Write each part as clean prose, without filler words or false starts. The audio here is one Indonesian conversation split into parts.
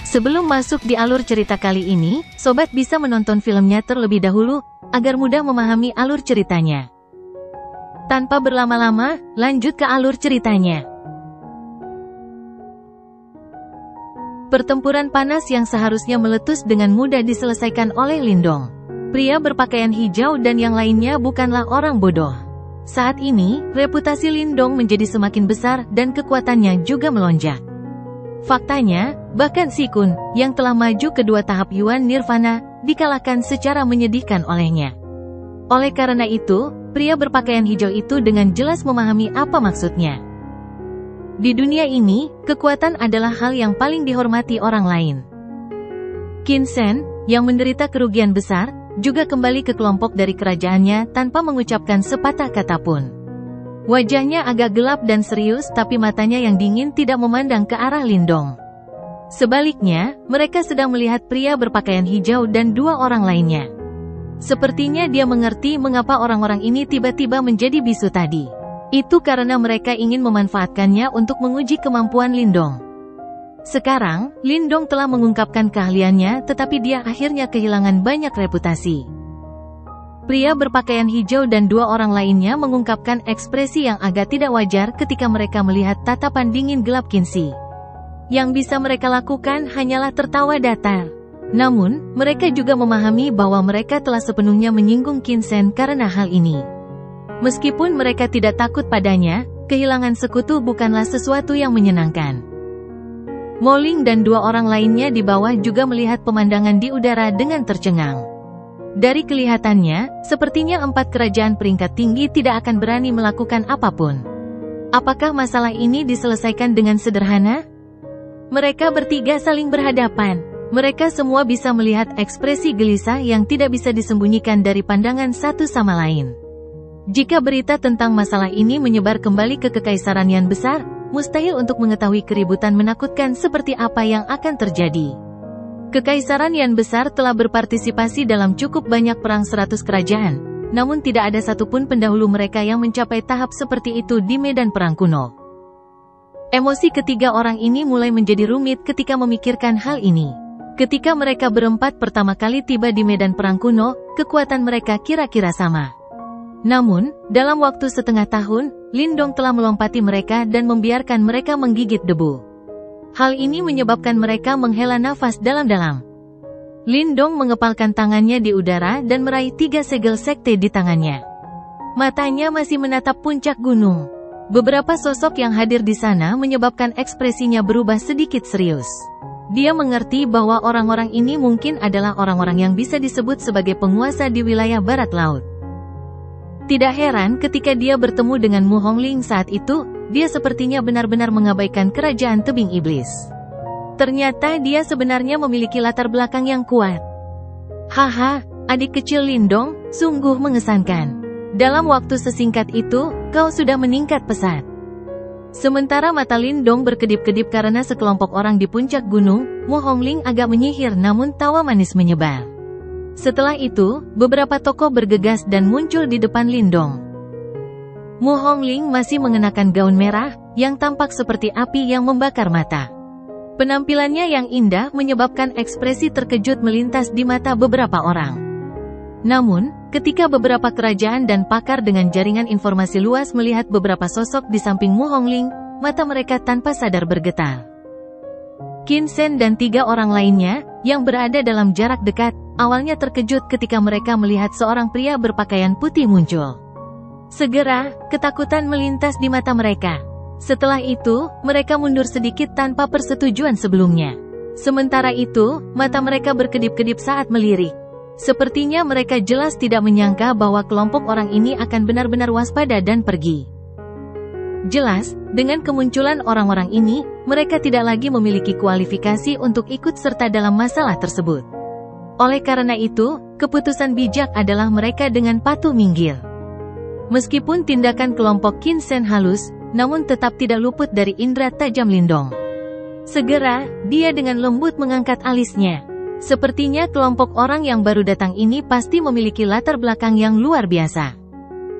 Sebelum masuk di alur cerita kali ini, sobat bisa menonton filmnya terlebih dahulu, agar mudah memahami alur ceritanya. Tanpa berlama-lama, lanjut ke alur ceritanya. Pertempuran panas yang seharusnya meletus dengan mudah diselesaikan oleh Lindong. Pria berpakaian hijau dan yang lainnya bukanlah orang bodoh. Saat ini, reputasi Lindong menjadi semakin besar dan kekuatannya juga melonjak. Faktanya, bahkan Si Kun, yang telah maju ke 2 tahap Yuan Nirvana, dikalahkan secara menyedihkan olehnya. Oleh karena itu, pria berpakaian hijau itu dengan jelas memahami apa maksudnya. Di dunia ini, kekuatan adalah hal yang paling dihormati orang lain. Qin Shen, yang menderita kerugian besar, juga kembali ke kelompok dari kerajaannya tanpa mengucapkan sepatah kata pun. Wajahnya agak gelap dan serius, tapi matanya yang dingin tidak memandang ke arah Lindong. Sebaliknya, mereka sedang melihat pria berpakaian hijau dan 2 orang lainnya. Sepertinya dia mengerti mengapa orang-orang ini tiba-tiba menjadi bisu tadi. Itu karena mereka ingin memanfaatkannya untuk menguji kemampuan Lindong. Sekarang, Lindong telah mengungkapkan keahliannya, tetapi dia akhirnya kehilangan banyak reputasi. Pria berpakaian hijau dan 2 orang lainnya mengungkapkan ekspresi yang agak tidak wajar ketika mereka melihat tatapan dingin gelap Qin Shi. Yang bisa mereka lakukan hanyalah tertawa datar. Namun, mereka juga memahami bahwa mereka telah sepenuhnya menyinggung Qin Shen karena hal ini. Meskipun mereka tidak takut padanya, kehilangan sekutu bukanlah sesuatu yang menyenangkan. Mo Ling dan 2 orang lainnya di bawah juga melihat pemandangan di udara dengan tercengang. Dari kelihatannya, sepertinya 4 kerajaan peringkat tinggi tidak akan berani melakukan apapun. Apakah masalah ini diselesaikan dengan sederhana? Mereka bertiga saling berhadapan. Mereka semua bisa melihat ekspresi gelisah yang tidak bisa disembunyikan dari pandangan satu sama lain. Jika berita tentang masalah ini menyebar kembali ke Kekaisaran Yan besar, mustahil untuk mengetahui keributan menakutkan seperti apa yang akan terjadi. Kekaisaran Yan besar telah berpartisipasi dalam cukup banyak perang 100 kerajaan, namun tidak ada satupun pendahulu mereka yang mencapai tahap seperti itu di medan perang kuno. Emosi ketiga orang ini mulai menjadi rumit ketika memikirkan hal ini. Ketika mereka berempat pertama kali tiba di medan perang kuno, kekuatan mereka kira-kira sama. Namun, dalam waktu setengah tahun, Lindong telah melompati mereka dan membiarkan mereka menggigit debu. Hal ini menyebabkan mereka menghela nafas dalam-dalam. Lindong mengepalkan tangannya di udara dan meraih 3 segel sekte di tangannya. Matanya masih menatap puncak gunung. Beberapa sosok yang hadir di sana menyebabkan ekspresinya berubah sedikit serius. Dia mengerti bahwa orang-orang ini mungkin adalah orang-orang yang bisa disebut sebagai penguasa di wilayah barat laut. Tidak heran ketika dia bertemu dengan Mu Hongling saat itu, dia sepertinya benar-benar mengabaikan kerajaan tebing iblis. Ternyata dia sebenarnya memiliki latar belakang yang kuat. Haha, adik kecil Lindong, sungguh mengesankan. Dalam waktu sesingkat itu, kau sudah meningkat pesat. Sementara mata Lindong berkedip-kedip karena sekelompok orang di puncak gunung, Mu Hongling agak menyihir namun tawa manis menyebar. Setelah itu, beberapa tokoh bergegas dan muncul di depan Lindong. Mu Hongling masih mengenakan gaun merah, yang tampak seperti api yang membakar mata. Penampilannya yang indah menyebabkan ekspresi terkejut melintas di mata beberapa orang. Namun, ketika beberapa kerajaan dan pakar dengan jaringan informasi luas melihat beberapa sosok di samping Mu Hongling, mata mereka tanpa sadar bergetar. Qin Shen dan 3 orang lainnya, yang berada dalam jarak dekat, awalnya terkejut ketika mereka melihat seorang pria berpakaian putih muncul. Segera, ketakutan melintas di mata mereka. Setelah itu, mereka mundur sedikit tanpa persetujuan sebelumnya. Sementara itu, mata mereka berkedip-kedip saat melirik. Sepertinya mereka jelas tidak menyangka bahwa kelompok orang ini akan benar-benar waspada dan pergi. Jelas, dengan kemunculan orang-orang ini, mereka tidak lagi memiliki kualifikasi untuk ikut serta dalam masalah tersebut. Oleh karena itu, keputusan bijak adalah mereka dengan patuh minggir. Meskipun tindakan kelompok Qin Shen halus, namun tetap tidak luput dari indera tajam Lindong. Segera, dia dengan lembut mengangkat alisnya. Sepertinya kelompok orang yang baru datang ini pasti memiliki latar belakang yang luar biasa.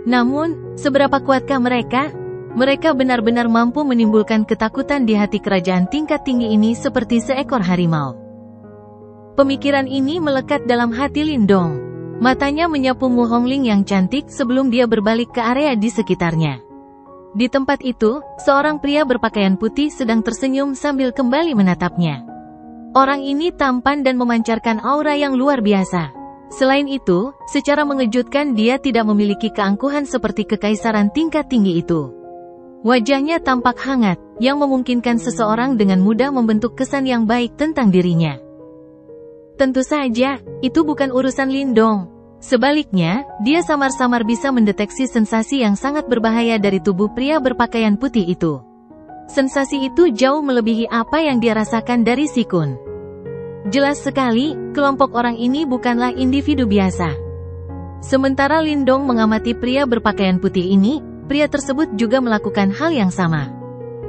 Namun, seberapa kuatkah mereka? Mereka benar-benar mampu menimbulkan ketakutan di hati kerajaan tingkat tinggi ini seperti seekor harimau. Pemikiran ini melekat dalam hati Lindong. Matanya menyapu Mu Hongling yang cantik sebelum dia berbalik ke area di sekitarnya. Di tempat itu, seorang pria berpakaian putih sedang tersenyum sambil kembali menatapnya. Orang ini tampan dan memancarkan aura yang luar biasa. Selain itu, secara mengejutkan dia tidak memiliki keangkuhan seperti kekaisaran tingkat tinggi itu. Wajahnya tampak hangat, yang memungkinkan seseorang dengan mudah membentuk kesan yang baik tentang dirinya. Tentu saja, itu bukan urusan Lindong. Sebaliknya, dia samar-samar bisa mendeteksi sensasi yang sangat berbahaya dari tubuh pria berpakaian putih itu. Sensasi itu jauh melebihi apa yang dia rasakan dari Si Kun. Jelas sekali, kelompok orang ini bukanlah individu biasa. Sementara Lindong mengamati pria berpakaian putih ini, pria tersebut juga melakukan hal yang sama.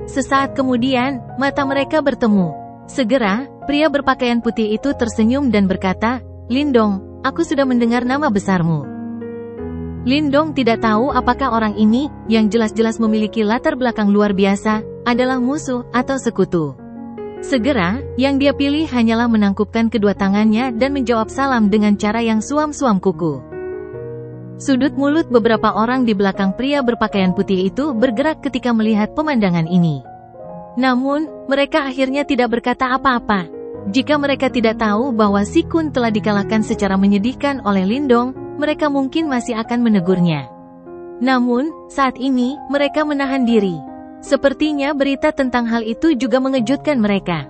Sesaat kemudian, mata mereka bertemu. Segera, pria berpakaian putih itu tersenyum dan berkata, "Lindong, aku sudah mendengar nama besarmu." Lindong tidak tahu apakah orang ini, yang jelas-jelas memiliki latar belakang luar biasa, adalah musuh atau sekutu. Segera, yang dia pilih hanyalah menangkupkan kedua tangannya dan menjawab salam dengan cara yang suam-suam kuku. Sudut mulut beberapa orang di belakang pria berpakaian putih itu bergerak ketika melihat pemandangan ini. Namun, mereka akhirnya tidak berkata apa-apa. Jika mereka tidak tahu bahwa Si Kun telah dikalahkan secara menyedihkan oleh Lindong, mereka mungkin masih akan menegurnya. Namun, saat ini, mereka menahan diri. Sepertinya berita tentang hal itu juga mengejutkan mereka.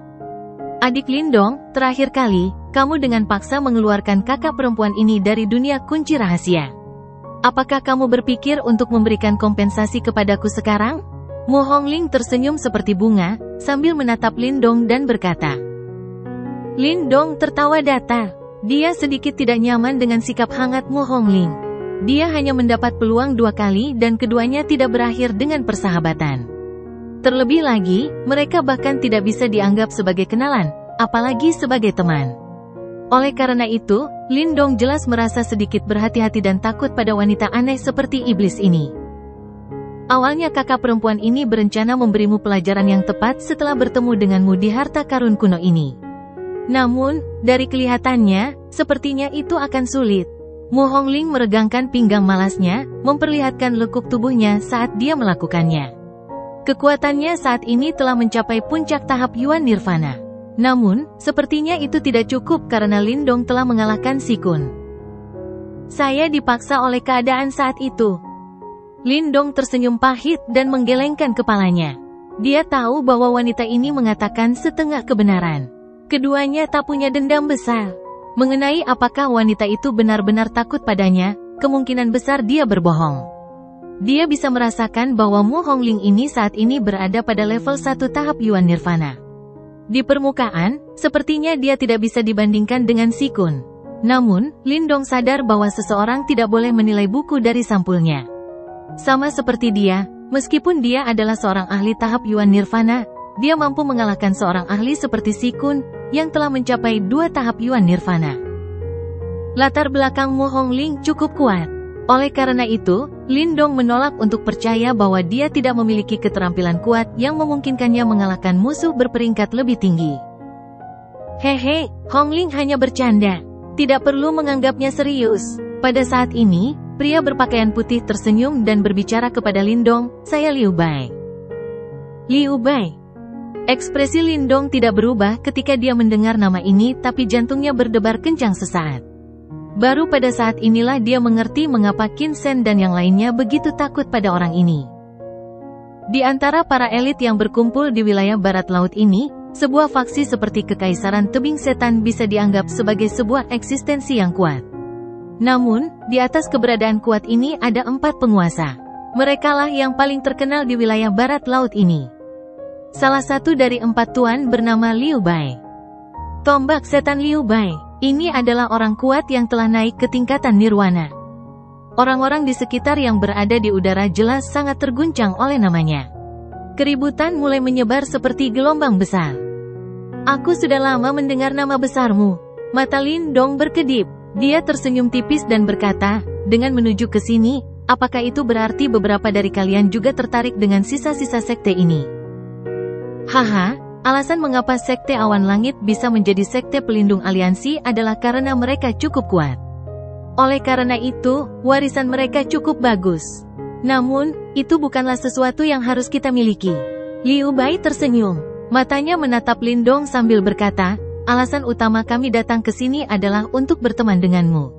"Adik Lindong, terakhir kali, kamu dengan paksa mengeluarkan kakak perempuan ini dari dunia kunci rahasia. Apakah kamu berpikir untuk memberikan kompensasi kepadaku sekarang?" Mu Hongling tersenyum seperti bunga, sambil menatap Lindong dan berkata. Lindong tertawa datar. Dia sedikit tidak nyaman dengan sikap hangat Mu Hongling. Dia hanya mendapat peluang 2 kali dan keduanya tidak berakhir dengan persahabatan. Terlebih lagi, mereka bahkan tidak bisa dianggap sebagai kenalan, apalagi sebagai teman. Oleh karena itu, Lindong jelas merasa sedikit berhati-hati dan takut pada wanita aneh seperti iblis ini. Awalnya kakak perempuan ini berencana memberimu pelajaran yang tepat setelah bertemu denganmu di harta karun kuno ini. Namun, dari kelihatannya, sepertinya itu akan sulit. Mu Hongling meregangkan pinggang malasnya, memperlihatkan lekuk tubuhnya saat dia melakukannya. Kekuatannya saat ini telah mencapai puncak tahap Yuan Nirvana. Namun, sepertinya itu tidak cukup karena Lindong telah mengalahkan Si Kun. Saya dipaksa oleh keadaan saat itu. Lindong tersenyum pahit dan menggelengkan kepalanya. Dia tahu bahwa wanita ini mengatakan setengah kebenaran. Keduanya tak punya dendam besar. Mengenai apakah wanita itu benar-benar takut padanya, kemungkinan besar dia berbohong. Dia bisa merasakan bahwa Mu Hongling ini saat ini berada pada level 1 tahap Yuan Nirvana. Di permukaan, sepertinya dia tidak bisa dibandingkan dengan Si Kun. Namun, Lindong sadar bahwa seseorang tidak boleh menilai buku dari sampulnya. Sama seperti dia, meskipun dia adalah seorang ahli tahap Yuan Nirvana, dia mampu mengalahkan seorang ahli seperti Si Kun, yang telah mencapai 2 tahap Yuan Nirvana. Latar belakang Mu Hongling cukup kuat. Oleh karena itu, Lindong menolak untuk percaya bahwa dia tidak memiliki keterampilan kuat yang memungkinkannya mengalahkan musuh berperingkat lebih tinggi. Hehe, Hongling hanya bercanda. Tidak perlu menganggapnya serius. Pada saat ini, pria berpakaian putih tersenyum dan berbicara kepada Lindong, "Saya Liu Bai." Liu Bai. Ekspresi Lindong tidak berubah ketika dia mendengar nama ini, tapi jantungnya berdebar kencang sesaat. Baru pada saat inilah dia mengerti mengapa Qin Shen dan yang lainnya begitu takut pada orang ini. Di antara para elit yang berkumpul di wilayah barat laut ini, sebuah faksi seperti Kekaisaran Tebing Setan bisa dianggap sebagai sebuah eksistensi yang kuat. Namun, di atas keberadaan kuat ini ada 4 penguasa. Merekalah yang paling terkenal di wilayah barat laut ini. Salah satu dari 4 tuan bernama Liu Bai. Tombak setan Liu Bai. Ini adalah orang kuat yang telah naik ke tingkatan nirwana. Orang-orang di sekitar yang berada di udara jelas sangat terguncang oleh namanya. Keributan mulai menyebar seperti gelombang besar. "Aku sudah lama mendengar nama besarmu." Mata Lindong berkedip. Dia tersenyum tipis dan berkata, "Dengan menuju ke sini, apakah itu berarti beberapa dari kalian juga tertarik dengan sisa-sisa sekte ini? Haha, alasan mengapa sekte Awan Langit bisa menjadi sekte pelindung aliansi adalah karena mereka cukup kuat. Oleh karena itu, warisan mereka cukup bagus. Namun, itu bukanlah sesuatu yang harus kita miliki. Liu Bai tersenyum. Matanya menatap Lindong sambil berkata, alasan utama kami datang ke sini adalah untuk berteman denganmu.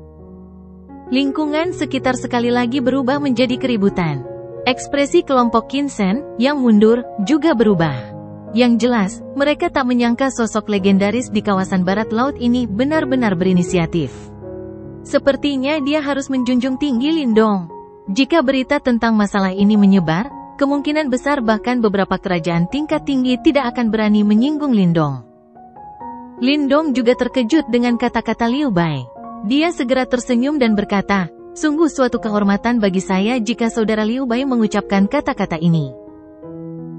Lingkungan sekitar sekali lagi berubah menjadi keributan. Ekspresi kelompok Kinsen, yang mundur, juga berubah. Yang jelas, mereka tak menyangka sosok legendaris di kawasan barat laut ini benar-benar berinisiatif. Sepertinya dia harus menjunjung tinggi Lindong. Jika berita tentang masalah ini menyebar, kemungkinan besar bahkan beberapa kerajaan tingkat tinggi tidak akan berani menyinggung Lindong. Lindong juga terkejut dengan kata-kata Liu Bai. Dia segera tersenyum dan berkata, sungguh suatu kehormatan bagi saya jika saudara Liu Bai mengucapkan kata-kata ini.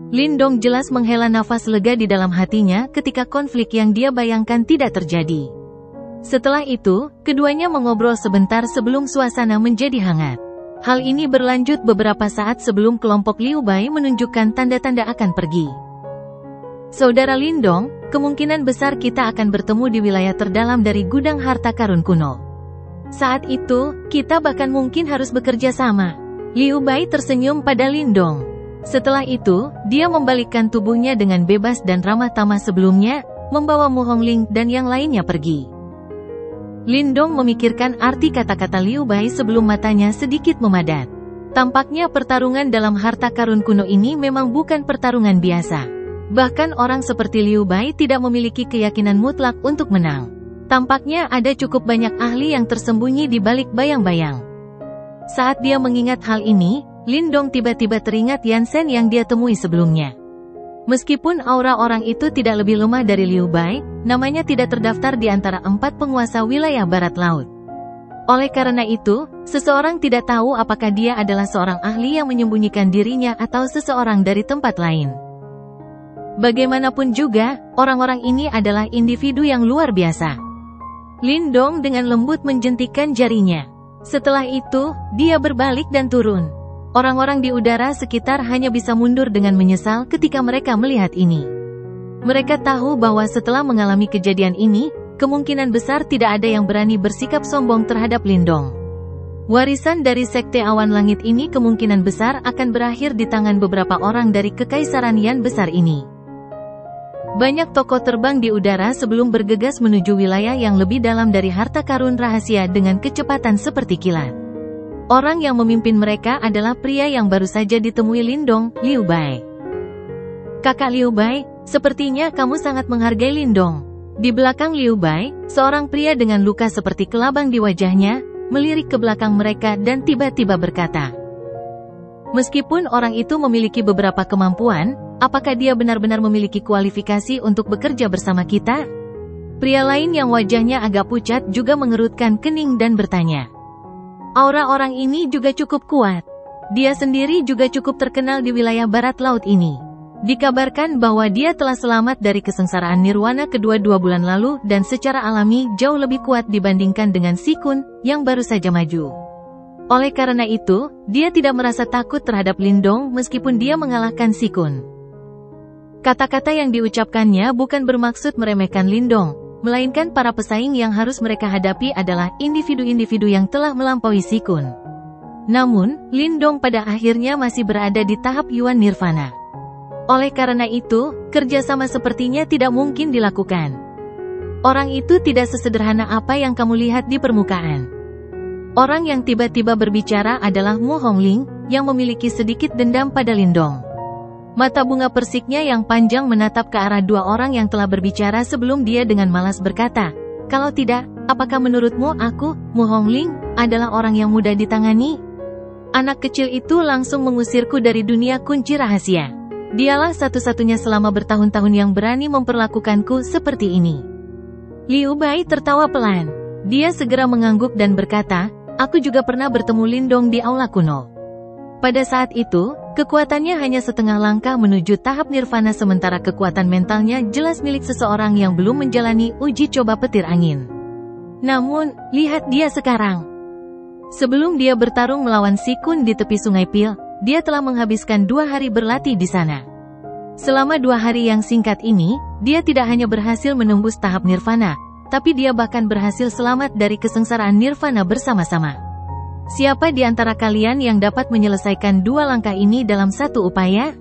Lindong jelas menghela nafas lega di dalam hatinya ketika konflik yang dia bayangkan tidak terjadi. Setelah itu, keduanya mengobrol sebentar sebelum suasana menjadi hangat. Hal ini berlanjut beberapa saat sebelum kelompok Liu Bai menunjukkan tanda-tanda akan pergi. Saudara Lindong, kemungkinan besar kita akan bertemu di wilayah terdalam dari gudang harta karun kuno. Saat itu, kita bahkan mungkin harus bekerja sama. Liu Bai tersenyum pada Lindong. Setelah itu, dia membalikkan tubuhnya dengan bebas dan ramah tamah sebelumnya, membawa Mu Hongling dan yang lainnya pergi. Lindong memikirkan arti kata-kata Liu Bai sebelum matanya sedikit memadat. Tampaknya pertarungan dalam harta karun kuno ini memang bukan pertarungan biasa. Bahkan orang seperti Liu Bai tidak memiliki keyakinan mutlak untuk menang. Tampaknya ada cukup banyak ahli yang tersembunyi di balik bayang-bayang. Saat dia mengingat hal ini, Lindong tiba-tiba teringat Yansen yang dia temui sebelumnya. Meskipun aura orang itu tidak lebih lemah dari Liu Bai, namanya tidak terdaftar di antara 4 penguasa wilayah barat laut. Oleh karena itu, seseorang tidak tahu apakah dia adalah seorang ahli yang menyembunyikan dirinya atau seseorang dari tempat lain. Bagaimanapun juga, orang-orang ini adalah individu yang luar biasa. Lindong dengan lembut menjentikkan jarinya. Setelah itu, dia berbalik dan turun. Orang-orang di udara sekitar hanya bisa mundur dengan menyesal ketika mereka melihat ini. Mereka tahu bahwa setelah mengalami kejadian ini, kemungkinan besar tidak ada yang berani bersikap sombong terhadap Lindong. Warisan dari Sekte Awan Langit ini kemungkinan besar akan berakhir di tangan beberapa orang dari Kekaisaran Yan besar ini. Banyak tokoh terbang di udara sebelum bergegas menuju wilayah yang lebih dalam dari harta karun rahasia dengan kecepatan seperti kilat. Orang yang memimpin mereka adalah pria yang baru saja ditemui Lindong, Liu Bai. Kakak Liu Bai, sepertinya kamu sangat menghargai Lindong. Di belakang Liu Bai, seorang pria dengan luka seperti kelabang di wajahnya, melirik ke belakang mereka dan tiba-tiba berkata, meskipun orang itu memiliki beberapa kemampuan, apakah dia benar-benar memiliki kualifikasi untuk bekerja bersama kita? Pria lain yang wajahnya agak pucat juga mengerutkan kening dan bertanya. Aura orang ini juga cukup kuat. Dia sendiri juga cukup terkenal di wilayah barat laut ini. Dikabarkan bahwa dia telah selamat dari kesengsaraan nirwana kedua 2 bulan lalu dan secara alami jauh lebih kuat dibandingkan dengan Si Kun, yang baru saja maju. Oleh karena itu, dia tidak merasa takut terhadap Lindong meskipun dia mengalahkan Si Kun. Kata-kata yang diucapkannya bukan bermaksud meremehkan Lindong, melainkan para pesaing yang harus mereka hadapi adalah individu-individu yang telah melampaui Si Kun. Namun, Lindong pada akhirnya masih berada di tahap Yuan Nirvana. Oleh karena itu, kerjasama sepertinya tidak mungkin dilakukan. Orang itu tidak sesederhana apa yang kamu lihat di permukaan. Orang yang tiba-tiba berbicara adalah Mu Hongling, yang memiliki sedikit dendam pada Lindong. Mata bunga persiknya yang panjang menatap ke arah 2 orang yang telah berbicara sebelum dia dengan malas berkata, kalau tidak, apakah menurutmu aku, Mu Hongling, adalah orang yang mudah ditangani? Anak kecil itu langsung mengusirku dari dunia kunci rahasia. Dialah satu-satunya selama bertahun-tahun yang berani memperlakukanku seperti ini. Liu Bai tertawa pelan. Dia segera mengangguk dan berkata, aku juga pernah bertemu Lindong di aula kuno. Pada saat itu, kekuatannya hanya setengah langkah menuju tahap nirvana sementara kekuatan mentalnya jelas milik seseorang yang belum menjalani uji coba petir angin. Namun, lihat dia sekarang. Sebelum dia bertarung melawan Si Kun di tepi Sungai Pil, dia telah menghabiskan 2 hari berlatih di sana. Selama 2 hari yang singkat ini, dia tidak hanya berhasil menembus tahap nirvana, tapi dia bahkan berhasil selamat dari kesengsaraan nirvana bersama-sama. Siapa di antara kalian yang dapat menyelesaikan 2 langkah ini dalam satu upaya?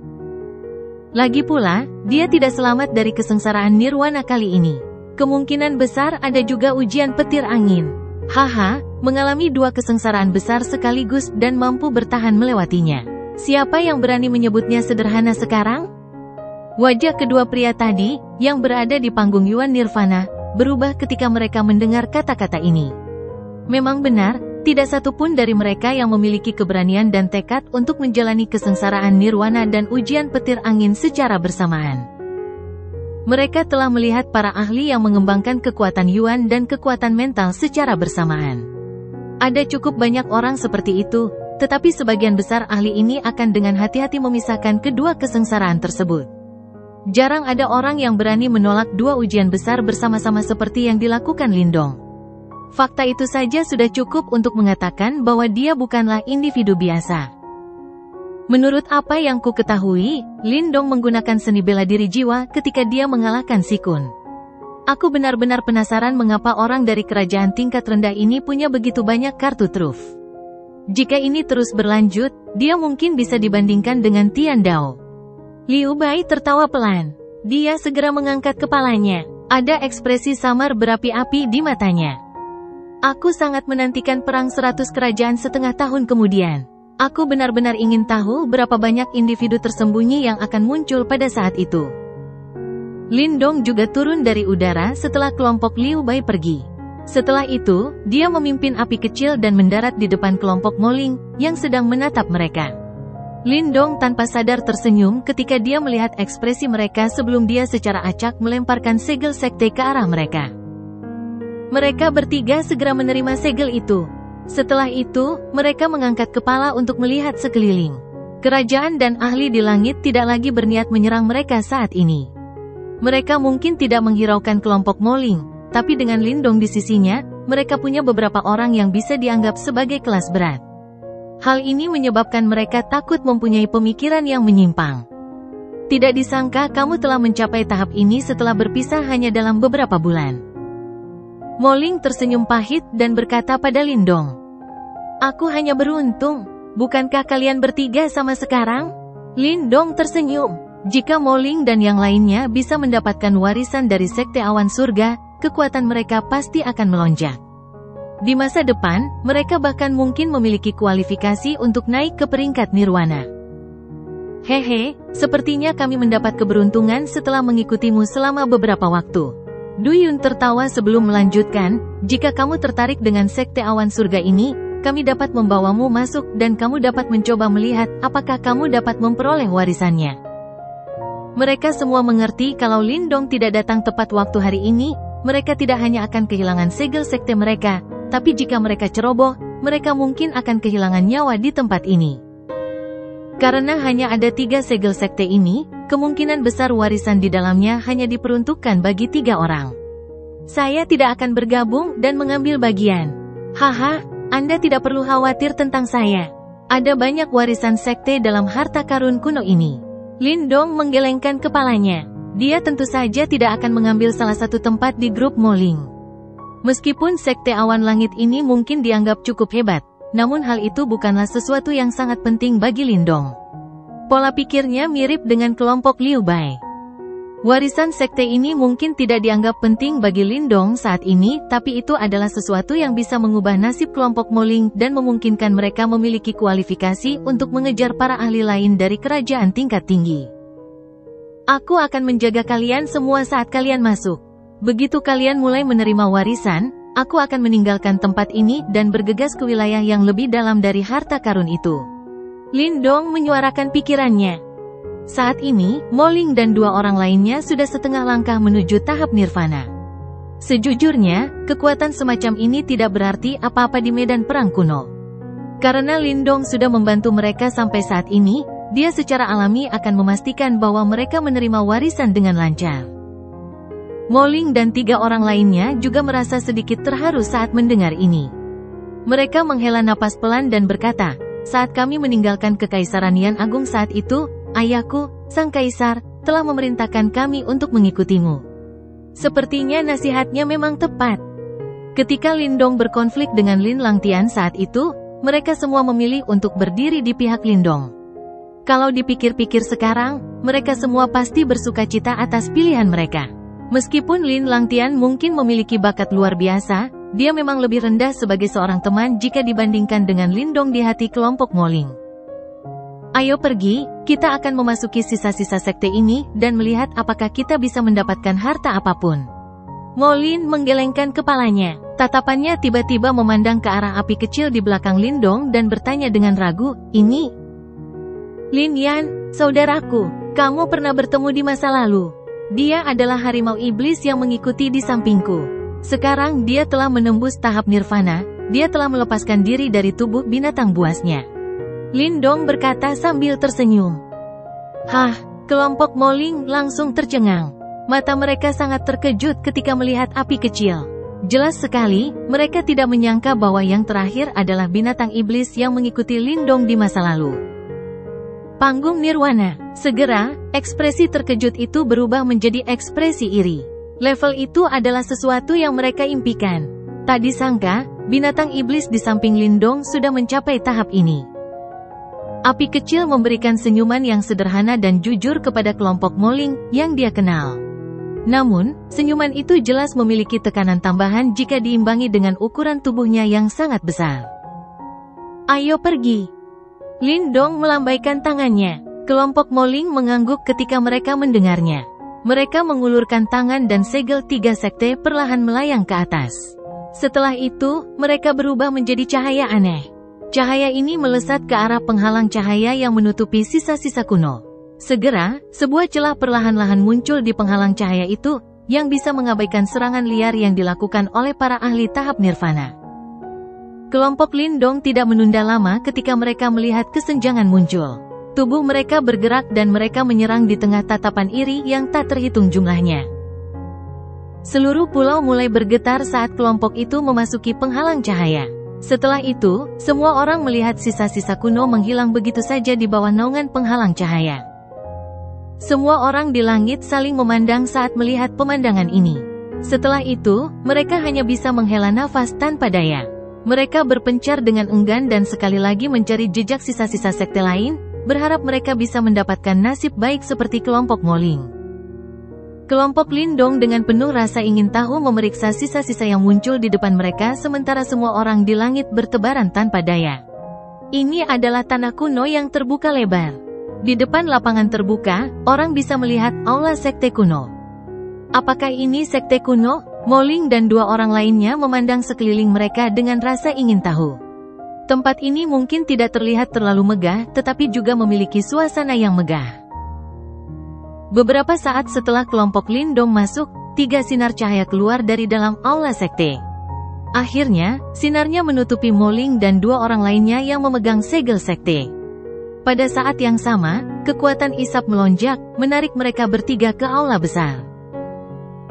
Lagi pula, dia tidak selamat dari kesengsaraan nirwana kali ini. Kemungkinan besar ada juga ujian petir angin. Haha, mengalami 2 kesengsaraan besar sekaligus dan mampu bertahan melewatinya. Siapa yang berani menyebutnya sederhana sekarang? Wajah kedua pria tadi, yang berada di panggung Yuan Nirvana, berubah ketika mereka mendengar kata-kata ini. Memang benar, tidak satu pun dari mereka yang memiliki keberanian dan tekad untuk menjalani kesengsaraan nirwana dan ujian petir angin secara bersamaan. Mereka telah melihat para ahli yang mengembangkan kekuatan Yuan dan kekuatan mental secara bersamaan. Ada cukup banyak orang seperti itu, tetapi sebagian besar ahli ini akan dengan hati-hati memisahkan kedua kesengsaraan tersebut. Jarang ada orang yang berani menolak 2 ujian besar bersama-sama seperti yang dilakukan Lindong. Fakta itu saja sudah cukup untuk mengatakan bahwa dia bukanlah individu biasa. Menurut apa yang ku ketahui, Lindong menggunakan seni bela diri jiwa ketika dia mengalahkan Si Kun. Aku benar-benar penasaran mengapa orang dari kerajaan tingkat rendah ini punya begitu banyak kartu truf. Jika ini terus berlanjut, dia mungkin bisa dibandingkan dengan Tian Dao. Liu Bai tertawa pelan. Dia segera mengangkat kepalanya. Ada ekspresi samar berapi-api di matanya. Aku sangat menantikan perang 100 kerajaan setengah tahun kemudian. Aku benar-benar ingin tahu berapa banyak individu tersembunyi yang akan muncul pada saat itu. Lindong juga turun dari udara setelah kelompok Liu Bai pergi. Setelah itu, dia memimpin api kecil dan mendarat di depan kelompok Moling, yang sedang menatap mereka. Lindong tanpa sadar tersenyum ketika dia melihat ekspresi mereka sebelum dia secara acak melemparkan segel sekte ke arah mereka. Mereka bertiga segera menerima segel itu. Setelah itu, mereka mengangkat kepala untuk melihat sekeliling. Kerajaan dan ahli di langit tidak lagi berniat menyerang mereka saat ini. Mereka mungkin tidak menghiraukan kelompok Moling, tapi dengan Lindong di sisinya, mereka punya beberapa orang yang bisa dianggap sebagai kelas berat. Hal ini menyebabkan mereka takut mempunyai pemikiran yang menyimpang. Tidak disangka kamu telah mencapai tahap ini setelah berpisah hanya dalam beberapa bulan. Moling tersenyum pahit dan berkata pada Lindong, "Aku hanya beruntung, bukankah kalian bertiga sama sekarang?" Lindong tersenyum. Jika Moling dan yang lainnya bisa mendapatkan warisan dari Sekte Awan Surga, kekuatan mereka pasti akan melonjak. Di masa depan, mereka bahkan mungkin memiliki kualifikasi untuk naik ke peringkat nirwana. Hehe, sepertinya kami mendapat keberuntungan setelah mengikutimu selama beberapa waktu. Duyun tertawa sebelum melanjutkan, jika kamu tertarik dengan Sekte Awan Surga ini, kami dapat membawamu masuk dan kamu dapat mencoba melihat apakah kamu dapat memperoleh warisannya. Mereka semua mengerti kalau Lindong tidak datang tepat waktu hari ini, mereka tidak hanya akan kehilangan segel sekte mereka, tapi jika mereka ceroboh, mereka mungkin akan kehilangan nyawa di tempat ini. Karena hanya ada 3 segel sekte ini, kemungkinan besar warisan di dalamnya hanya diperuntukkan bagi 3 orang. Saya tidak akan bergabung dan mengambil bagian. Haha, Anda tidak perlu khawatir tentang saya. Ada banyak warisan sekte dalam harta karun kuno ini. Lindong menggelengkan kepalanya. Dia tentu saja tidak akan mengambil salah satu tempat di grup Moling. Meskipun Sekte Awan Langit ini mungkin dianggap cukup hebat, namun hal itu bukanlah sesuatu yang sangat penting bagi Lindong. Pola pikirnya mirip dengan kelompok Liu Bai. Warisan sekte ini mungkin tidak dianggap penting bagi Lindong saat ini, tapi itu adalah sesuatu yang bisa mengubah nasib kelompok Moling dan memungkinkan mereka memiliki kualifikasi untuk mengejar para ahli lain dari kerajaan tingkat tinggi. Aku akan menjaga kalian semua saat kalian masuk. Begitu kalian mulai menerima warisan, aku akan meninggalkan tempat ini dan bergegas ke wilayah yang lebih dalam dari harta karun itu. Lindong menyuarakan pikirannya. Saat ini, Moling dan 2 orang lainnya sudah setengah langkah menuju tahap nirvana. Sejujurnya, kekuatan semacam ini tidak berarti apa-apa di medan perang kuno. Karena Lindong sudah membantu mereka sampai saat ini, dia secara alami akan memastikan bahwa mereka menerima warisan dengan lancar. Moling dan 3 orang lainnya juga merasa sedikit terharu saat mendengar ini. Mereka menghela napas pelan dan berkata, "Saat kami meninggalkan Kekaisaran Yan Agung saat itu, ayahku, Sang Kaisar, telah memerintahkan kami untuk mengikutimu." Sepertinya nasihatnya memang tepat. Ketika Lindong berkonflik dengan Lin Langtian saat itu, mereka semua memilih untuk berdiri di pihak Lindong. Kalau dipikir-pikir sekarang, mereka semua pasti bersukacita atas pilihan mereka. Meskipun Lin Langtian mungkin memiliki bakat luar biasa, dia memang lebih rendah sebagai seorang teman jika dibandingkan dengan Lindong di hati kelompok Moling. "Ayo pergi, kita akan memasuki sisa-sisa sekte ini dan melihat apakah kita bisa mendapatkan harta apapun." Molin menggelengkan kepalanya. Tatapannya tiba-tiba memandang ke arah api kecil di belakang Lindong dan bertanya dengan ragu, "Ini Lin Yan, saudaraku, kamu pernah bertemu di masa lalu. Dia adalah harimau iblis yang mengikuti di sampingku. Sekarang dia telah menembus tahap nirvana, dia telah melepaskan diri dari tubuh binatang buasnya." Lindong berkata sambil tersenyum. "Hah?" Kelompok Moling langsung tercengang. Mata mereka sangat terkejut ketika melihat api kecil. Jelas sekali, mereka tidak menyangka bahwa yang terakhir adalah binatang iblis yang mengikuti Lindong di masa lalu. Panggung Nirwana. Segera, ekspresi terkejut itu berubah menjadi ekspresi iri. Level itu adalah sesuatu yang mereka impikan. Tak disangka, binatang iblis di samping Lindong sudah mencapai tahap ini. Api kecil memberikan senyuman yang sederhana dan jujur kepada kelompok Moling yang dia kenal. Namun, senyuman itu jelas memiliki tekanan tambahan jika diimbangi dengan ukuran tubuhnya yang sangat besar. "Ayo pergi." Lindong melambaikan tangannya. Kelompok Moling mengangguk ketika mereka mendengarnya. Mereka mengulurkan tangan dan segel 3 sekte perlahan melayang ke atas. Setelah itu, mereka berubah menjadi cahaya aneh. Cahaya ini melesat ke arah penghalang cahaya yang menutupi sisa-sisa kuno. Segera, sebuah celah perlahan-lahan muncul di penghalang cahaya itu, yang bisa mengabaikan serangan liar yang dilakukan oleh para ahli tahap nirvana. Kelompok Lindong tidak menunda lama ketika mereka melihat kesenjangan muncul. Tubuh mereka bergerak dan mereka menyerang di tengah tatapan iri yang tak terhitung jumlahnya. Seluruh pulau mulai bergetar saat kelompok itu memasuki penghalang cahaya. Setelah itu, semua orang melihat sisa-sisa kuno menghilang begitu saja di bawah naungan penghalang cahaya. Semua orang di langit saling memandang saat melihat pemandangan ini. Setelah itu, mereka hanya bisa menghela nafas tanpa daya. Mereka berpencar dengan enggan dan sekali lagi mencari jejak sisa-sisa sekte lain, berharap mereka bisa mendapatkan nasib baik seperti kelompok Moling. Kelompok Lindong dengan penuh rasa ingin tahu memeriksa sisa-sisa yang muncul di depan mereka sementara semua orang di langit bertebaran tanpa daya. Ini adalah tanah kuno yang terbuka lebar. Di depan lapangan terbuka, orang bisa melihat aula sekte kuno. Apakah ini sekte kuno? Moling dan 2 orang lainnya memandang sekeliling mereka dengan rasa ingin tahu. Tempat ini mungkin tidak terlihat terlalu megah, tetapi juga memiliki suasana yang megah. Beberapa saat setelah kelompok Lindong masuk, 3 sinar cahaya keluar dari dalam aula sekte. Akhirnya, sinarnya menutupi Moling dan 2 orang lainnya yang memegang segel sekte. Pada saat yang sama, kekuatan isap melonjak, menarik mereka bertiga ke aula besar.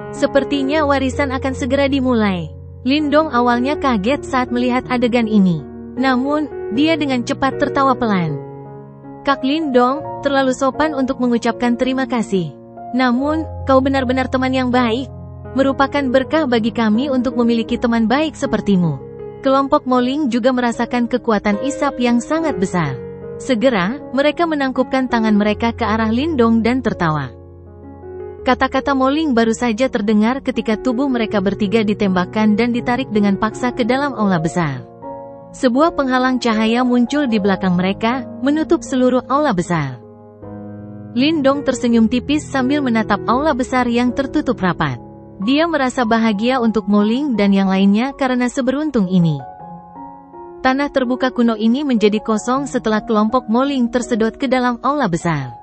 Sepertinya warisan akan segera dimulai. Lindong awalnya kaget saat melihat adegan ini. Namun, dia dengan cepat tertawa pelan. "Kak Lindong, terlalu sopan untuk mengucapkan terima kasih. Namun, kau benar-benar teman yang baik. Merupakan berkah bagi kami untuk memiliki teman baik sepertimu." Kelompok Moling juga merasakan kekuatan isap yang sangat besar. Segera, mereka menangkupkan tangan mereka ke arah Lindong dan tertawa. Kata-kata Moling baru saja terdengar ketika tubuh mereka bertiga ditembakkan dan ditarik dengan paksa ke dalam aula besar. Sebuah penghalang cahaya muncul di belakang mereka, menutup seluruh aula besar. Lindong tersenyum tipis sambil menatap aula besar yang tertutup rapat. Dia merasa bahagia untuk Moling dan yang lainnya karena seberuntung ini. Tanah terbuka kuno ini menjadi kosong setelah kelompok Moling tersedot ke dalam aula besar.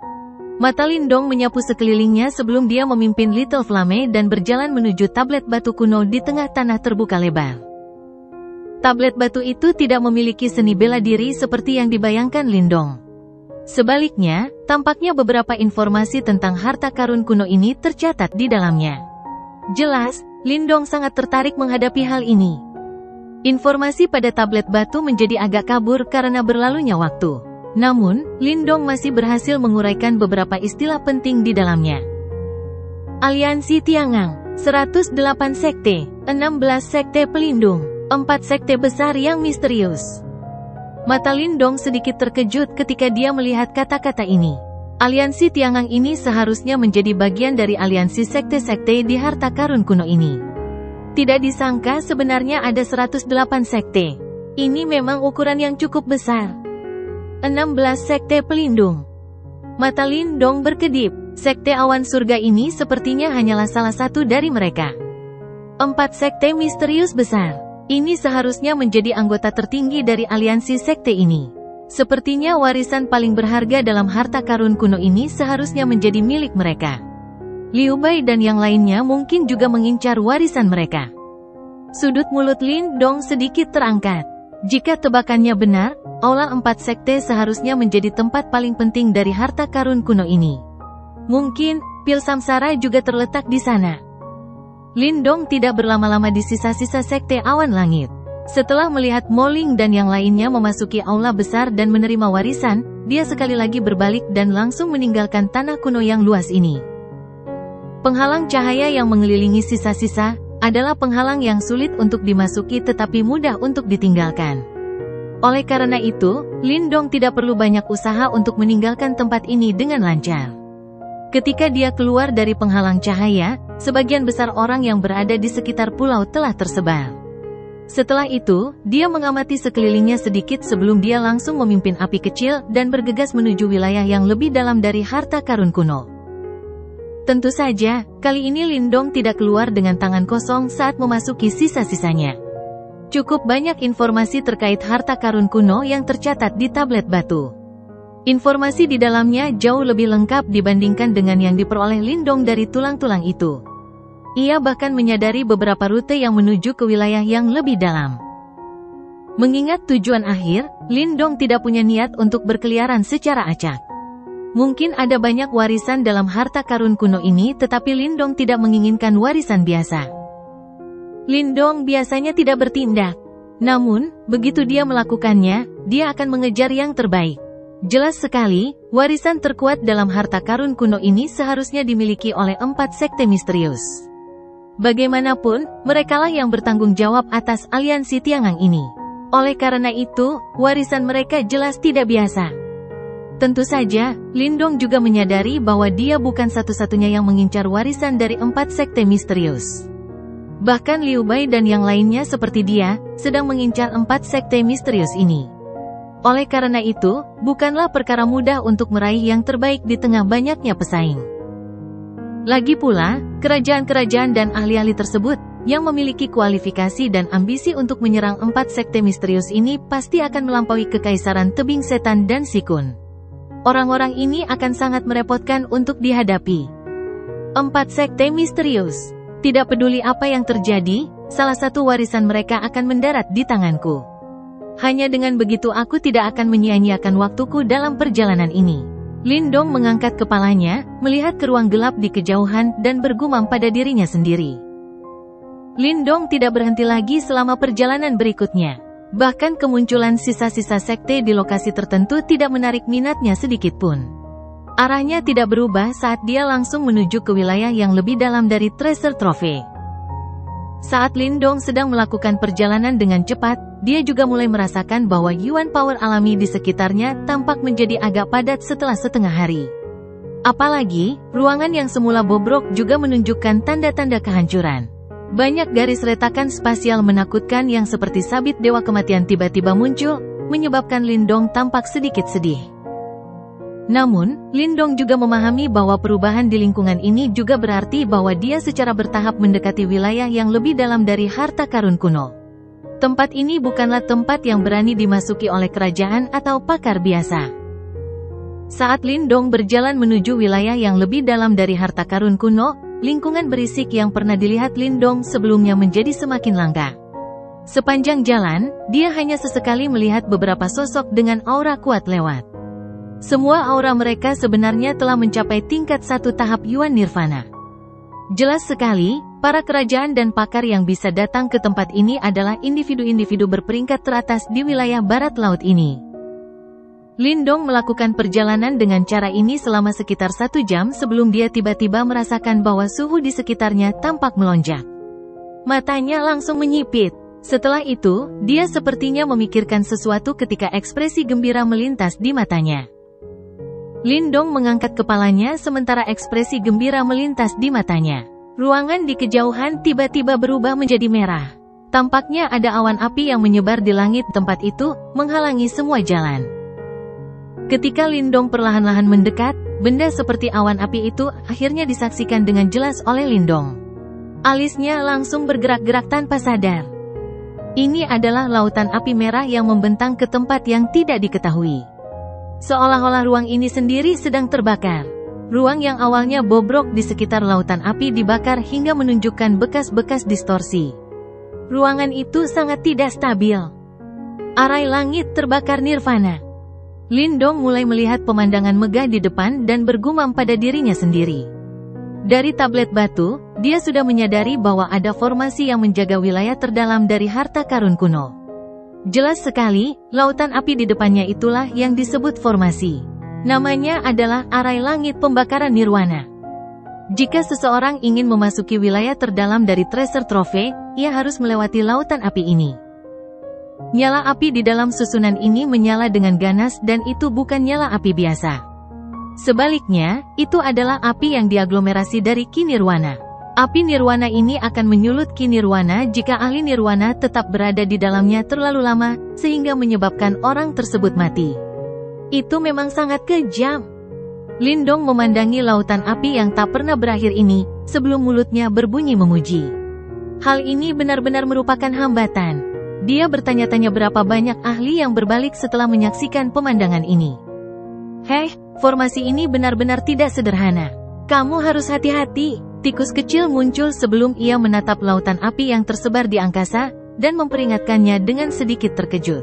Mata Lindong menyapu sekelilingnya sebelum dia memimpin Little Flame dan berjalan menuju tablet batu kuno di tengah tanah terbuka lebar. Tablet batu itu tidak memiliki seni bela diri seperti yang dibayangkan Lindong. Sebaliknya, tampaknya beberapa informasi tentang harta karun kuno ini tercatat di dalamnya. Jelas, Lindong sangat tertarik menghadapi hal ini. Informasi pada tablet batu menjadi agak kabur karena berlalunya waktu. Namun, Lindong masih berhasil menguraikan beberapa istilah penting di dalamnya. Aliansi Tiangang, 108 sekte, 16 sekte pelindung, 4 sekte besar yang misterius. Mata Lindong sedikit terkejut ketika dia melihat kata-kata ini. Aliansi Tiangang ini seharusnya menjadi bagian dari aliansi sekte-sekte di harta karun kuno ini. Tidak disangka sebenarnya ada 108 sekte. Ini memang ukuran yang cukup besar. 16 sekte pelindung. Mata Lindong berkedip. Sekte awan surga ini sepertinya hanyalah salah satu dari mereka. 4 sekte misterius besar. Ini seharusnya menjadi anggota tertinggi dari aliansi sekte ini. Sepertinya warisan paling berharga dalam harta karun kuno ini seharusnya menjadi milik mereka. Liu Bai dan yang lainnya mungkin juga mengincar warisan mereka. Sudut mulut Lindong sedikit terangkat. Jika tebakannya benar, aula 4 sekte seharusnya menjadi tempat paling penting dari harta karun kuno ini. Mungkin, pil samsara juga terletak di sana. Lindong tidak berlama-lama di sisa-sisa sekte awan langit. Setelah melihat Mo Ling dan yang lainnya memasuki aula besar dan menerima warisan, dia sekali lagi berbalik dan langsung meninggalkan tanah kuno yang luas ini. Penghalang cahaya yang mengelilingi sisa-sisa adalah penghalang yang sulit untuk dimasuki tetapi mudah untuk ditinggalkan. Oleh karena itu, Lindong tidak perlu banyak usaha untuk meninggalkan tempat ini dengan lancar. Ketika dia keluar dari penghalang cahaya, sebagian besar orang yang berada di sekitar pulau telah tersebar. Setelah itu, dia mengamati sekelilingnya sedikit sebelum dia langsung memimpin api kecil dan bergegas menuju wilayah yang lebih dalam dari harta karun kuno. Tentu saja, kali ini Lindong tidak keluar dengan tangan kosong saat memasuki sisa-sisanya. Cukup banyak informasi terkait harta karun kuno yang tercatat di tablet batu. Informasi di dalamnya jauh lebih lengkap dibandingkan dengan yang diperoleh Lindong dari tulang-tulang itu. Ia bahkan menyadari beberapa rute yang menuju ke wilayah yang lebih dalam. Mengingat tujuan akhir, Lindong tidak punya niat untuk berkeliaran secara acak. Mungkin ada banyak warisan dalam harta karun kuno ini tetapi Lindong tidak menginginkan warisan biasa. Lindong biasanya tidak bertindak. Namun, begitu dia melakukannya, dia akan mengejar yang terbaik. Jelas sekali, warisan terkuat dalam harta karun kuno ini seharusnya dimiliki oleh 4 sekte misterius. Bagaimanapun, merekalah yang bertanggung jawab atas aliansi Tiangang ini. Oleh karena itu, warisan mereka jelas tidak biasa. Tentu saja, Lindong juga menyadari bahwa dia bukan satu-satunya yang mengincar warisan dari 4 sekte misterius. Bahkan Liu Bai dan yang lainnya seperti dia, sedang mengincar 4 sekte misterius ini. Oleh karena itu, bukanlah perkara mudah untuk meraih yang terbaik di tengah banyaknya pesaing. Lagi pula, kerajaan-kerajaan dan ahli-ahli tersebut, yang memiliki kualifikasi dan ambisi untuk menyerang 4 sekte misterius ini pasti akan melampaui kekaisaran tebing setan dan sikun. Orang-orang ini akan sangat merepotkan untuk dihadapi. 4 sekte misterius. Tidak peduli apa yang terjadi, salah satu warisan mereka akan mendarat di tanganku. Hanya dengan begitu aku tidak akan menyia-nyiakan waktuku dalam perjalanan ini. Lindong mengangkat kepalanya, melihat ke ruang gelap di kejauhan dan bergumam pada dirinya sendiri. Lindong tidak berhenti lagi selama perjalanan berikutnya. Bahkan kemunculan sisa-sisa sekte di lokasi tertentu tidak menarik minatnya sedikit pun. Arahnya tidak berubah saat dia langsung menuju ke wilayah yang lebih dalam dari Treasure Trove. Saat Lindong sedang melakukan perjalanan dengan cepat, dia juga mulai merasakan bahwa Yuan Power alami di sekitarnya tampak menjadi agak padat setelah setengah hari. Apalagi, ruangan yang semula bobrok juga menunjukkan tanda-tanda kehancuran. Banyak garis retakan spasial menakutkan yang seperti sabit dewa kematian tiba-tiba muncul, menyebabkan Lindong tampak sedikit sedih. Namun, Lindong juga memahami bahwa perubahan di lingkungan ini juga berarti bahwa dia secara bertahap mendekati wilayah yang lebih dalam dari harta karun kuno. Tempat ini bukanlah tempat yang berani dimasuki oleh kerajaan atau pakar biasa. Saat Lindong berjalan menuju wilayah yang lebih dalam dari harta karun kuno, lingkungan berisik yang pernah dilihat Lindong sebelumnya menjadi semakin langka. Sepanjang jalan, dia hanya sesekali melihat beberapa sosok dengan aura kuat lewat. Semua aura mereka sebenarnya telah mencapai tingkat 1 tahap Yuan Nirvana. Jelas sekali, para kerajaan dan pakar yang bisa datang ke tempat ini adalah individu-individu berperingkat teratas di wilayah barat laut ini. Lindong melakukan perjalanan dengan cara ini selama sekitar 1 jam sebelum dia tiba-tiba merasakan bahwa suhu di sekitarnya tampak melonjak. Matanya langsung menyipit. Setelah itu, dia sepertinya memikirkan sesuatu ketika ekspresi gembira melintas di matanya. Lindong mengangkat kepalanya sementara ekspresi gembira melintas di matanya. Ruangan di kejauhan tiba-tiba berubah menjadi merah. Tampaknya ada awan api yang menyebar di langit tempat itu, menghalangi semua jalan. Ketika Lindong perlahan-lahan mendekat, benda seperti awan api itu akhirnya disaksikan dengan jelas oleh Lindong. Alisnya langsung bergerak-gerak tanpa sadar. Ini adalah lautan api merah yang membentang ke tempat yang tidak diketahui. Seolah-olah ruang ini sendiri sedang terbakar. Ruang yang awalnya bobrok di sekitar lautan api dibakar hingga menunjukkan bekas-bekas distorsi. Ruangan itu sangat tidak stabil. Arai langit terbakar nirvana. Lindong mulai melihat pemandangan megah di depan dan bergumam pada dirinya sendiri. Dari tablet batu, dia sudah menyadari bahwa ada formasi yang menjaga wilayah terdalam dari harta karun kuno. Jelas sekali, lautan api di depannya itulah yang disebut formasi. Namanya adalah arai langit pembakaran nirwana. Jika seseorang ingin memasuki wilayah terdalam dari treasure trophy, ia harus melewati lautan api ini. Nyala api di dalam susunan ini menyala dengan ganas dan itu bukan nyala api biasa. Sebaliknya, itu adalah api yang diaglomerasi dari Ki Nirwana. Api Nirwana ini akan menyulut Ki Nirwana jika ahli Nirwana tetap berada di dalamnya terlalu lama, sehingga menyebabkan orang tersebut mati. Itu memang sangat kejam. Lindong memandangi lautan api yang tak pernah berakhir ini, sebelum mulutnya berbunyi memuji. Hal ini benar-benar merupakan hambatan. Dia bertanya-tanya berapa banyak ahli yang berbalik setelah menyaksikan pemandangan ini. Hei, formasi ini benar-benar tidak sederhana. Kamu harus hati-hati. Tikus kecil muncul sebelum ia menatap lautan api yang tersebar di angkasa, dan memperingatkannya dengan sedikit terkejut.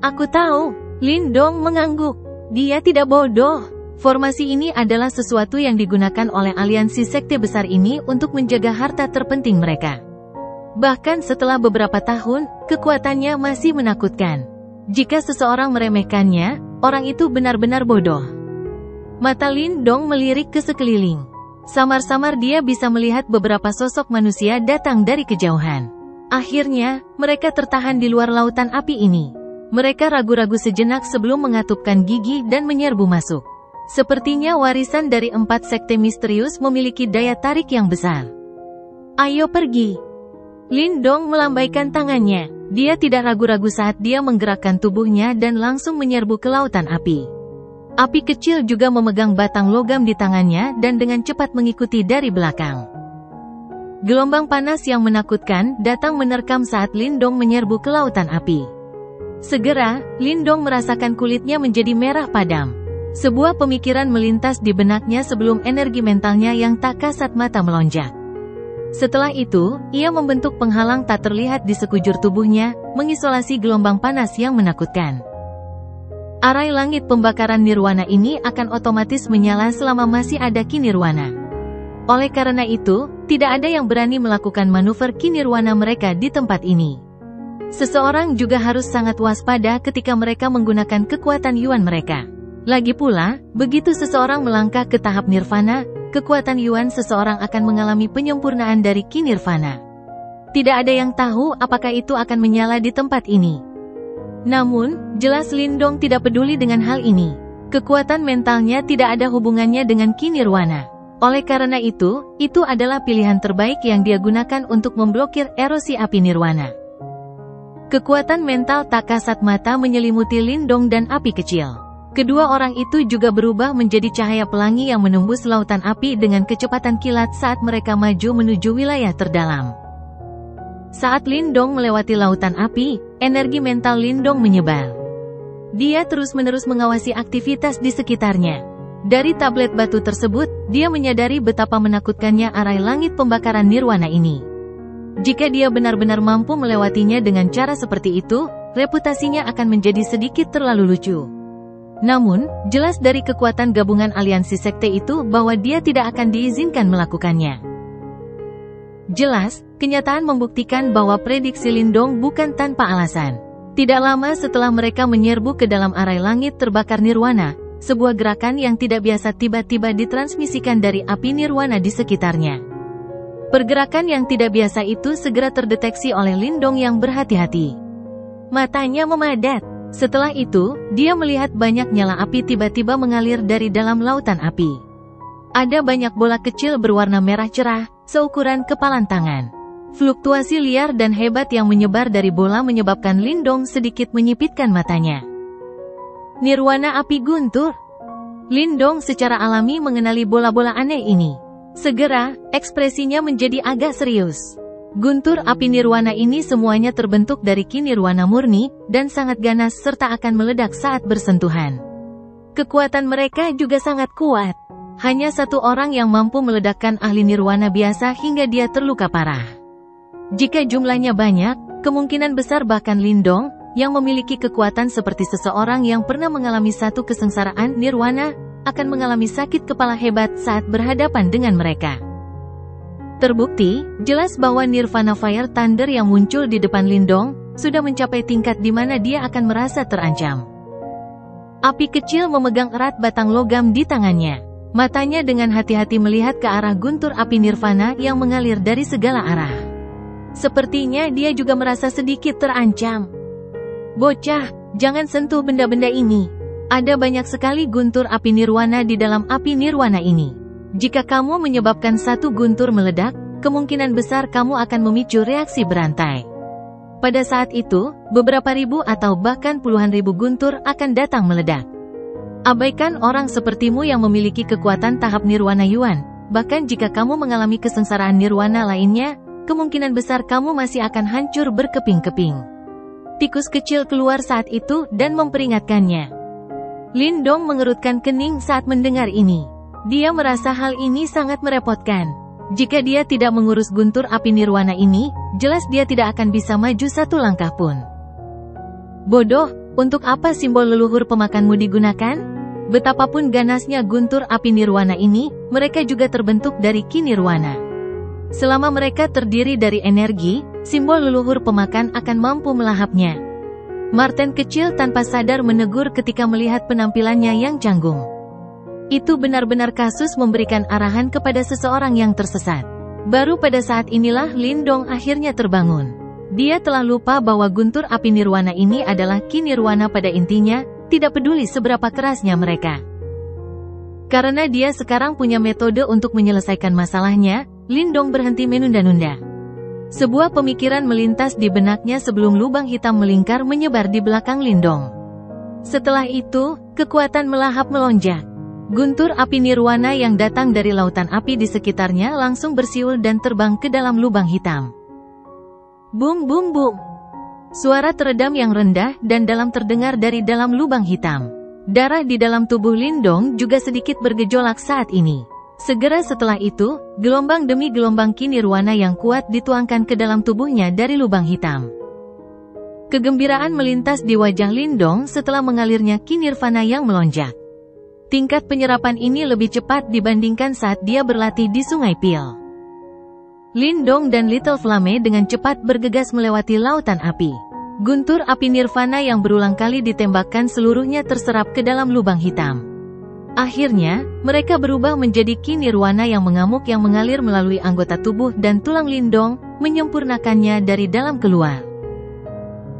Aku tahu, Lindong mengangguk. Dia tidak bodoh. Formasi ini adalah sesuatu yang digunakan oleh aliansi sekte besar ini untuk menjaga harta terpenting mereka. Bahkan setelah beberapa tahun, kekuatannya masih menakutkan. Jika seseorang meremehkannya, orang itu benar-benar bodoh. Mata Lindong melirik ke sekeliling. Samar-samar dia bisa melihat beberapa sosok manusia datang dari kejauhan. Akhirnya, mereka tertahan di luar lautan api ini. Mereka ragu-ragu sejenak sebelum mengatupkan gigi dan menyerbu masuk. Sepertinya warisan dari 4 sekte misterius memiliki daya tarik yang besar. Ayo pergi. Lindong melambaikan tangannya. Dia tidak ragu-ragu saat dia menggerakkan tubuhnya dan langsung menyerbu ke lautan api. Api kecil juga memegang batang logam di tangannya dan dengan cepat mengikuti dari belakang. Gelombang panas yang menakutkan datang menerkam saat Lindong menyerbu ke lautan api. Segera, Lindong merasakan kulitnya menjadi merah padam. Sebuah pemikiran melintas di benaknya sebelum energi mentalnya yang tak kasat mata melonjak. Setelah itu, ia membentuk penghalang tak terlihat di sekujur tubuhnya, mengisolasi gelombang panas yang menakutkan. Arai langit pembakaran nirwana ini akan otomatis menyala selama masih ada Ki Nirwana. Oleh karena itu, tidak ada yang berani melakukan manuver Ki Nirwana mereka di tempat ini. Seseorang juga harus sangat waspada ketika mereka menggunakan kekuatan Yuan mereka. Lagi pula, begitu seseorang melangkah ke tahap nirvana, kekuatan Yuan seseorang akan mengalami penyempurnaan dari Ki Nirvana. Tidak ada yang tahu apakah itu akan menyala di tempat ini. Namun, jelas Lindong tidak peduli dengan hal ini. Kekuatan mentalnya tidak ada hubungannya dengan Ki Nirwana. Oleh karena itu adalah pilihan terbaik yang dia gunakan untuk memblokir erosi api Nirwana. Kekuatan mental tak kasat mata menyelimuti Lindong dan api kecil. Kedua orang itu juga berubah menjadi cahaya pelangi yang menembus lautan api dengan kecepatan kilat saat mereka maju menuju wilayah terdalam. Saat Lindong melewati lautan api, energi mental Lindong menyebar. Dia terus-menerus mengawasi aktivitas di sekitarnya. Dari tablet batu tersebut, dia menyadari betapa menakutkannya arai langit pembakaran nirwana ini. Jika dia benar-benar mampu melewatinya dengan cara seperti itu, reputasinya akan menjadi sedikit terlalu lucu. Namun, jelas dari kekuatan gabungan aliansi sekte itu bahwa dia tidak akan diizinkan melakukannya. Jelas, kenyataan membuktikan bahwa prediksi Lindong bukan tanpa alasan. Tidak lama setelah mereka menyerbu ke dalam arai langit terbakar nirwana, sebuah gerakan yang tidak biasa tiba-tiba ditransmisikan dari api nirwana di sekitarnya. Pergerakan yang tidak biasa itu segera terdeteksi oleh Lindong yang berhati-hati. Matanya memadat. Setelah itu, dia melihat banyak nyala api tiba-tiba mengalir dari dalam lautan api. Ada banyak bola kecil berwarna merah cerah, seukuran kepalan tangan. Fluktuasi liar dan hebat yang menyebar dari bola menyebabkan Lindong sedikit menyipitkan matanya. Nirwana api guntur. Lindong secara alami mengenali bola-bola aneh ini. Segera, ekspresinya menjadi agak serius. Guntur api nirwana ini semuanya terbentuk dari ki nirwana murni, dan sangat ganas serta akan meledak saat bersentuhan. Kekuatan mereka juga sangat kuat. Hanya satu orang yang mampu meledakkan ahli nirwana biasa hingga dia terluka parah. Jika jumlahnya banyak, kemungkinan besar bahkan Lindong, yang memiliki kekuatan seperti seseorang yang pernah mengalami satu kesengsaraan nirwana, akan mengalami sakit kepala hebat saat berhadapan dengan mereka. Terbukti, jelas bahwa Nirvana Fire Thunder yang muncul di depan Lindong, sudah mencapai tingkat di mana dia akan merasa terancam. Api kecil memegang erat batang logam di tangannya. Matanya dengan hati-hati melihat ke arah guntur api Nirvana yang mengalir dari segala arah. Sepertinya dia juga merasa sedikit terancam. Bocah, jangan sentuh benda-benda ini. Ada banyak sekali guntur api Nirwana di dalam api Nirwana ini. Jika kamu menyebabkan satu guntur meledak, kemungkinan besar kamu akan memicu reaksi berantai. Pada saat itu, beberapa ribu atau bahkan puluhan ribu guntur akan datang meledak. Abaikan orang sepertimu yang memiliki kekuatan tahap nirwana yuan. Bahkan jika kamu mengalami kesengsaraan nirwana lainnya, kemungkinan besar kamu masih akan hancur berkeping-keping. Tikus kecil keluar saat itu dan memperingatkannya. Lindong mengerutkan kening saat mendengar ini. Dia merasa hal ini sangat merepotkan. Jika dia tidak mengurus guntur api nirwana ini, jelas dia tidak akan bisa maju satu langkah pun. Bodoh, untuk apa simbol leluhur pemakanmu digunakan? Betapapun ganasnya guntur api nirwana ini, mereka juga terbentuk dari ki nirwana. Selama mereka terdiri dari energi, simbol leluhur pemakan akan mampu melahapnya. Marten kecil tanpa sadar menegur ketika melihat penampilannya yang canggung. Itu benar-benar kasus memberikan arahan kepada seseorang yang tersesat. Baru pada saat inilah Lindong akhirnya terbangun. Dia telah lupa bahwa guntur api nirwana ini adalah ki nirwana pada intinya, tidak peduli seberapa kerasnya mereka. Karena dia sekarang punya metode untuk menyelesaikan masalahnya, Lindong berhenti menunda-nunda. Sebuah pemikiran melintas di benaknya sebelum lubang hitam melingkar menyebar di belakang Lindong. Setelah itu, kekuatan melahap melonjak. Guntur api nirwana yang datang dari lautan api di sekitarnya langsung bersiul dan terbang ke dalam lubang hitam. Bum bum bum. Suara teredam yang rendah dan dalam terdengar dari dalam lubang hitam. Darah di dalam tubuh Lindong juga sedikit bergejolak saat ini. Segera setelah itu, gelombang demi gelombang ki nirwana yang kuat dituangkan ke dalam tubuhnya dari lubang hitam. Kegembiraan melintas di wajah Lindong setelah mengalirnya ki nirvana yang melonjak. Tingkat penyerapan ini lebih cepat dibandingkan saat dia berlatih di Sungai Pil. Lindong dan Little Flame dengan cepat bergegas melewati lautan api. Guntur api nirvana yang berulang kali ditembakkan seluruhnya terserap ke dalam lubang hitam. Akhirnya, mereka berubah menjadi ki nirwana yang mengamuk yang mengalir melalui anggota tubuh dan tulang Lindong, menyempurnakannya dari dalam keluar.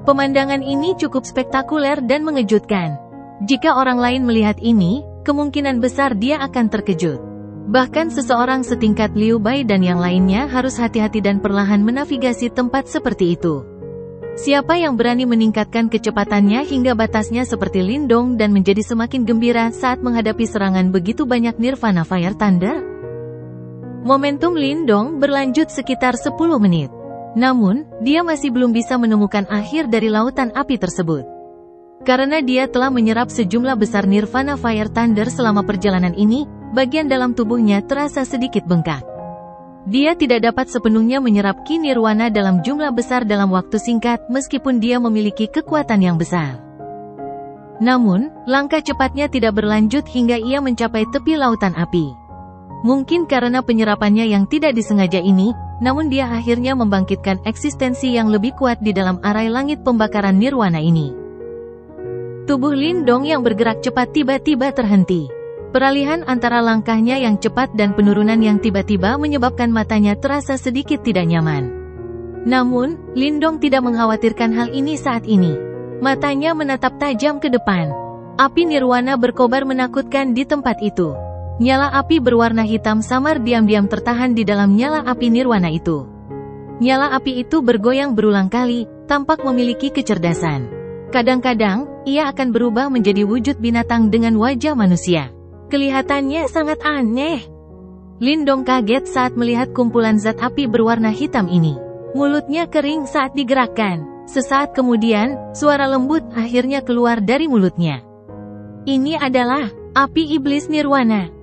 Pemandangan ini cukup spektakuler dan mengejutkan. Jika orang lain melihat ini, kemungkinan besar dia akan terkejut. Bahkan seseorang setingkat Liu Bai dan yang lainnya harus hati-hati dan perlahan menavigasi tempat seperti itu. Siapa yang berani meningkatkan kecepatannya hingga batasnya seperti Lindong dan menjadi semakin gembira saat menghadapi serangan begitu banyak Nirvana Fire Thunder? Momentum Lindong berlanjut sekitar 10 menit. Namun, dia masih belum bisa menemukan akhir dari lautan api tersebut. Karena dia telah menyerap sejumlah besar Nirvana Fire Thunder selama perjalanan ini, bagian dalam tubuhnya terasa sedikit bengkak. Dia tidak dapat sepenuhnya menyerap ki nirwana dalam jumlah besar dalam waktu singkat, meskipun dia memiliki kekuatan yang besar. Namun, langkah cepatnya tidak berlanjut hingga ia mencapai tepi lautan api. Mungkin karena penyerapannya yang tidak disengaja ini, namun dia akhirnya membangkitkan eksistensi yang lebih kuat di dalam arai langit pembakaran nirwana ini. Tubuh Lindong yang bergerak cepat tiba-tiba terhenti. Peralihan antara langkahnya yang cepat dan penurunan yang tiba-tiba menyebabkan matanya terasa sedikit tidak nyaman. Namun, Lindong tidak mengkhawatirkan hal ini saat ini. Matanya menatap tajam ke depan. Api nirwana berkobar menakutkan di tempat itu. Nyala api berwarna hitam samar diam-diam tertahan di dalam nyala api nirwana itu. Nyala api itu bergoyang berulang kali, tampak memiliki kecerdasan. Kadang-kadang, ia akan berubah menjadi wujud binatang dengan wajah manusia. Kelihatannya sangat aneh. Lindong kaget saat melihat kumpulan zat api berwarna hitam ini. Mulutnya kering saat digerakkan. Sesaat kemudian, suara lembut akhirnya keluar dari mulutnya. Ini adalah api iblis nirwana.